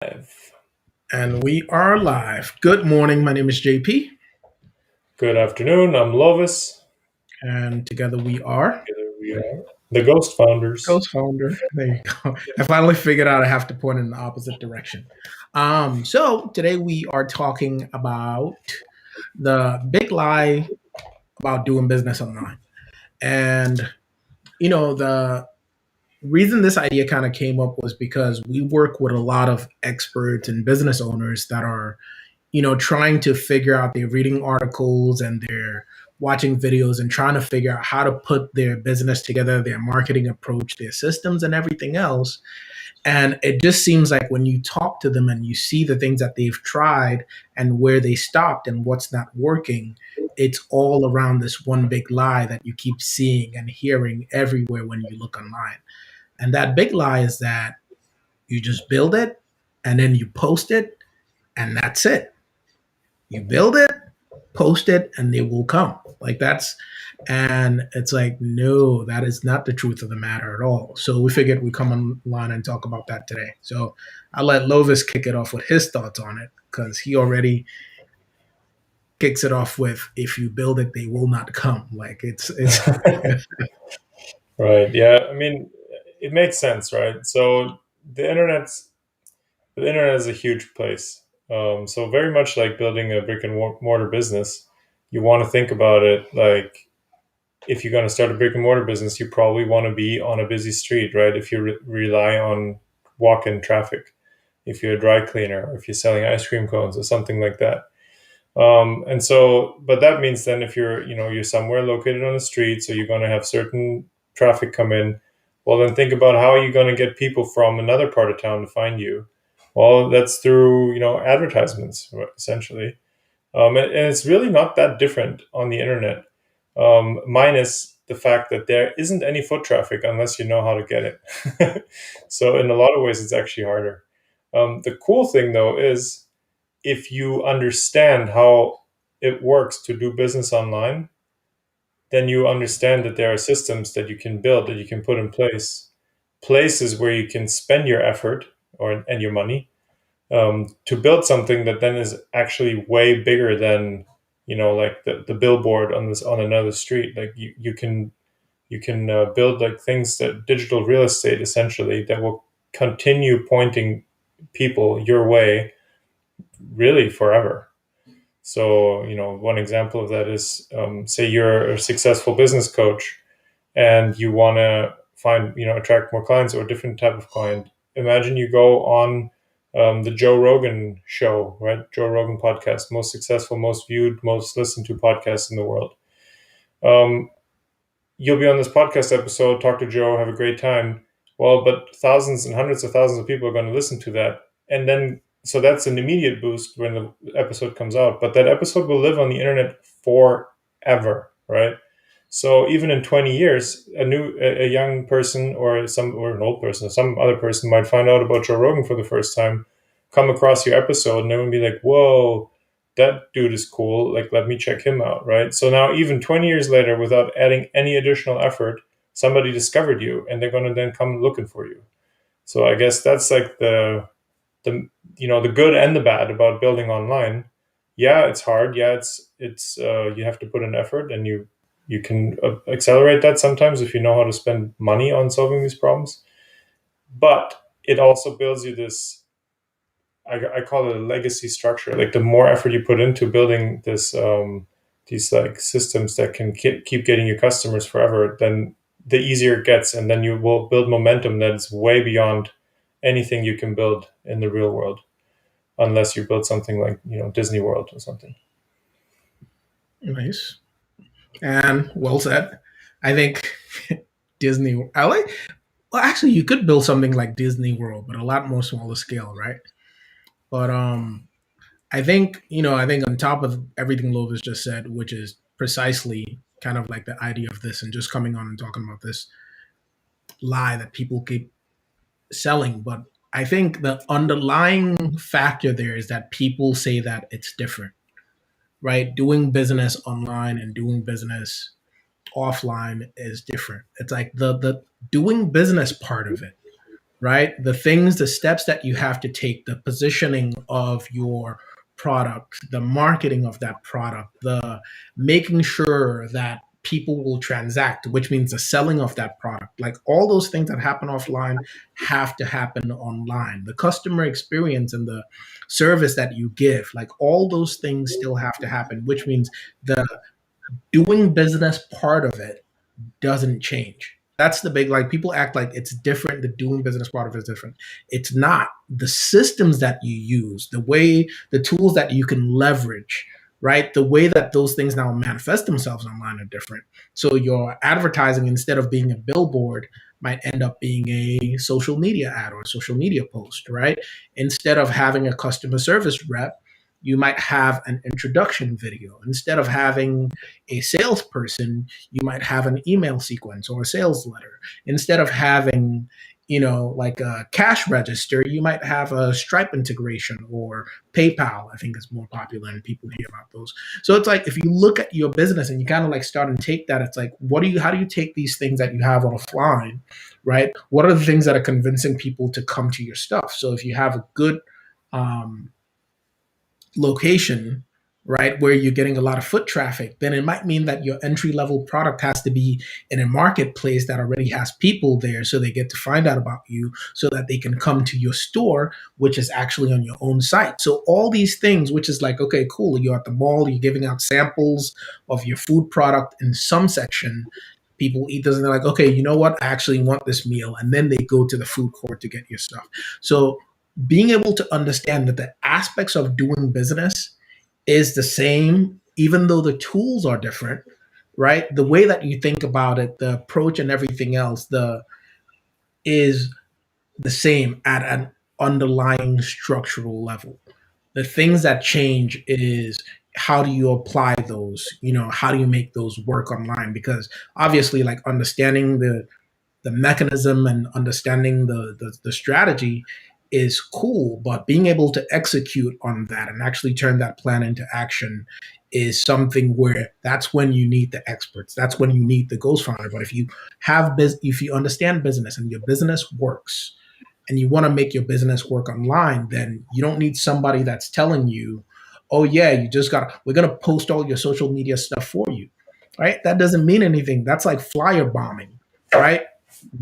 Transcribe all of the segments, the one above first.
Live. And we are live. Good morning. My name is JP, Good afternoon. I'm Lovis. and together we are Together we are the Ghost Founders. co-founder. There you go. I finally figured out I have to point in the opposite direction. So today we are talking about the big lie about doing business online. And the reason this idea kind of came up was because we work with a lot of experts and business owners that are trying to figure out, they're reading articles and they're watching videos and trying to figure out how to put their business together, their marketing approach, their systems, and everything else. And it just seems like when you talk to them and you see the things that they've tried and where they stopped and what's not working, it's all around this one big lie that you keep seeing and hearing everywhere when you look online. And that big lie is that you just build it and then you post it and that's it. You build it, post it, and they will come. Like that's, and it's like, no, that is not the truth of the matter at all. So we figured we'd come online and talk about that today. So I'll let Lovis kick it off with his thoughts on it because he already kicks it off with, if you build it, they will not come. Like it's Right. Yeah. I mean, it makes sense, right? So the internet's the internet is a huge place. So very much like building a brick and mortar business, you want to think about it like if you're going to start a brick and mortar business, you probably want to be on a busy street, right? If you rely on walk-in traffic, if you're a dry cleaner, or if you're selling ice cream cones or something like that. And so, but that means then if you're somewhere located on the street, so you're going to have certain traffic come in. Well, then think about how are you going to get people from another part of town to find you? Well, that's through advertisements essentially, and it's really not that different on the internet, minus the fact that there isn't any foot traffic unless you know how to get it. So in a lot of ways, it's actually harder. The cool thing though is if you understand how it works to do business online, then you understand that there are systems that you can build, that you can put in place, places where you can spend your effort and your money, to build something that then is actually way bigger than like the billboard on another street. Like you can build like things that digital real estate essentially that will continue pointing people your way really forever. So, one example of that is, say you're a successful business coach and you want to find, attract more clients or a different type of client. Imagine you go on the Joe Rogan show, right? Joe Rogan podcast, most successful, most viewed, most listened to podcast in the world. Um, you'll be on this podcast episode, talk to Joe, have a great time. Well, but thousands and hundreds of thousands of people are going to listen to that. And then, so that's an immediate boost when the episode comes out. But that episode will live on the internet forever, right? So even in 20 years, a young person or an old person or some other person might find out about Joe Rogan for the first time, come across your episode, and they would be like, "Whoa, that dude is cool. Like, let me check him out." Right. So now, even 20 years later, without adding any additional effort, somebody discovered you and they're going to then come looking for you. So I guess that's like the good and the bad about building online. Yeah, it's hard. Yeah, it's you have to put in effort, and you can accelerate that sometimes if you know how to spend money on solving these problems. But it also builds you this, I call it a legacy structure. Like the more effort you put into building these like systems that can keep getting you customers forever, then the easier it gets, and then you will build momentum that's way beyond anything you can build in the real world, unless you build something like Disney World or something. nice and well said. I think Disney, I like, well, actually, you could build something like Disney World, but a lot more smaller scale, right? But I think on top of everything Lovis just said, which is precisely kind of like the idea of this, and just coming on and talking about this lie that people keep selling, but I think the underlying factor there is that people say that it's different, right? Doing business online and doing business offline is different. It's like the doing business part of it, right? The things, the steps that you have to take, the positioning of your product, the marketing of that product, the making sure that people will transact, which means the selling of that product. Like all those things that happen offline have to happen online. The customer experience and the service that you give, like all those things still have to happen, which means the doing business part of it doesn't change. That's the big, like people act like it's different. The doing business part of it is different. It's not. The systems that you use, the way, the tools that you can leverage, right? The way that those things now manifest themselves online are different. So your advertising, instead of being a billboard, might end up being a social media ad or a social media post, right? Instead of having a customer service rep, you might have an introduction video. Instead of having a salesperson, you might have an email sequence or a sales letter. Instead of having, like a cash register, you might have a Stripe integration or PayPal. I think is more popular and people hear about those. So it's like if you look at your business and you kind of like start and take that, it's like, how do you take these things that you have on offline, right? What are the things that are convincing people to come to your stuff? So if you have a good um, location, right, where you're getting a lot of foot traffic, then it might mean that your entry level product has to be in a marketplace that already has people there so they get to find out about you so that they can come to your store, which is actually on your own site. So all these things, which is like, okay, cool, you're at the mall, you're giving out samples of your food product in some section. People eat this and they're like, okay, you know what? I actually want this meal. And then they go to the food court to get your stuff. So being able to understand that the aspects of doing business is the same, even though the tools are different, right? The way that you think about it, the approach and everything else, the is the same at an underlying structural level. The things that change is how do you apply those? How do you make those work online? Because obviously, like understanding the mechanism and understanding the strategy is cool, but being able to execute on that and actually turn that plan into action is something where that's when you need the experts. That's when you need the ghost founder. But if you understand business and your business works and you want to make your business work online, then you don't need somebody that's telling you, oh yeah, we're gonna post all your social media stuff for you. Right? That doesn't mean anything. That's like flyer bombing, right?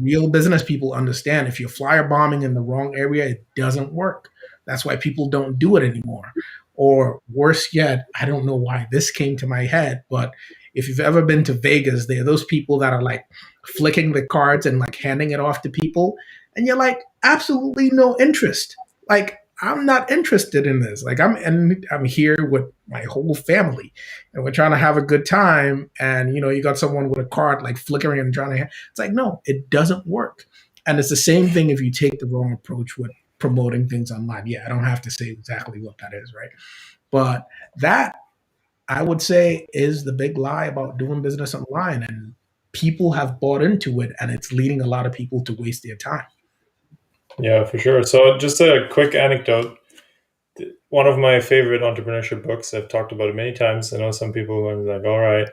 Real business people understand if you're flyer bombing in the wrong area, it doesn't work. That's why people don't do it anymore. Or worse yet, I don't know why this came to my head, but if you've ever been to Vegas, there are those people that are like flicking the cards and like handing it off to people, and you're like, absolutely no interest. Like, I'm not interested in this. Like, I'm here with my whole family, and we're trying to have a good time. And you got someone with a card like flickering and trying to. It's like, no, it doesn't work. And it's the same thing if you take the wrong approach with promoting things online. Yeah, I don't have to say exactly what that is, right? But that, I would say, is the big lie about doing business online, and people have bought into it, and it's leading a lot of people to waste their time. Yeah, for sure. So just a quick anecdote. One of my favorite entrepreneurship books, I've talked about it many times. I know some people are like, all right.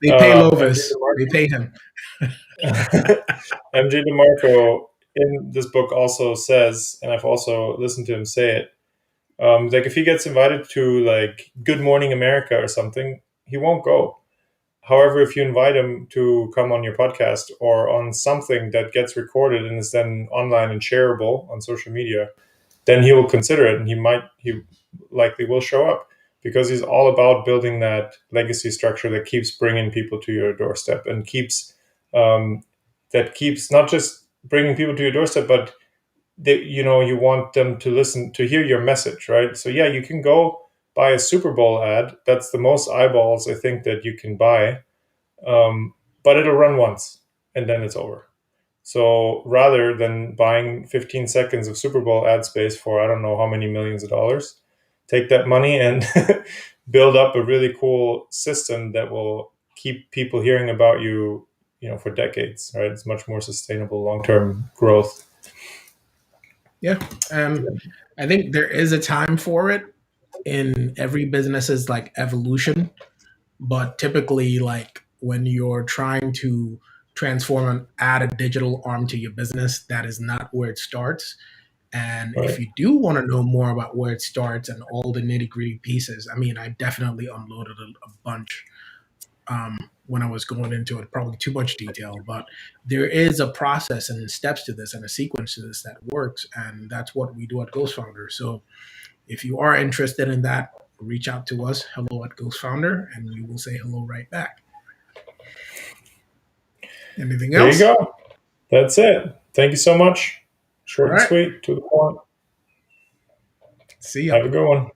They pay MJ Lovis. They pay him. DeMarco, MJ DeMarco in this book also says, and I've also listened to him say it, like if he gets invited to like Good Morning America or something, he won't go. However, if you invite him to come on your podcast or on something that gets recorded and is then online and shareable on social media, then he will consider it, and he likely will show up because he's all about building that legacy structure that keeps bringing people to your doorstep and um, keeps not just bringing people to your doorstep, but you want them to listen to hear your message, right? So yeah, you can go buy a Super Bowl ad. That's the most eyeballs I think that you can buy, but it'll run once and then it's over. So rather than buying 15 seconds of Super Bowl ad space for I don't know how many millions of dollars, take that money and build up a really cool system that will keep people hearing about you, for decades, right? It's much more sustainable long-term growth. Yeah. I think there is a time for it in every business's like evolution, but typically like when you're trying to transform and add a digital arm to your business, that is not where it starts. And if Right. you do want to know more about where it starts and all the nitty gritty pieces, I mean, I definitely unloaded a bunch when I was going into it, probably too much detail, but there is a process and steps to this and a sequence to this that works. And that's what we do at Ghost Founder. So if you are interested in that, reach out to us, hello at Ghost Founder, and we will say hello right back. Anything There you else? go. That's it. Thank you so much. All Short and right. sweet, to the point. See ya. Have a good one.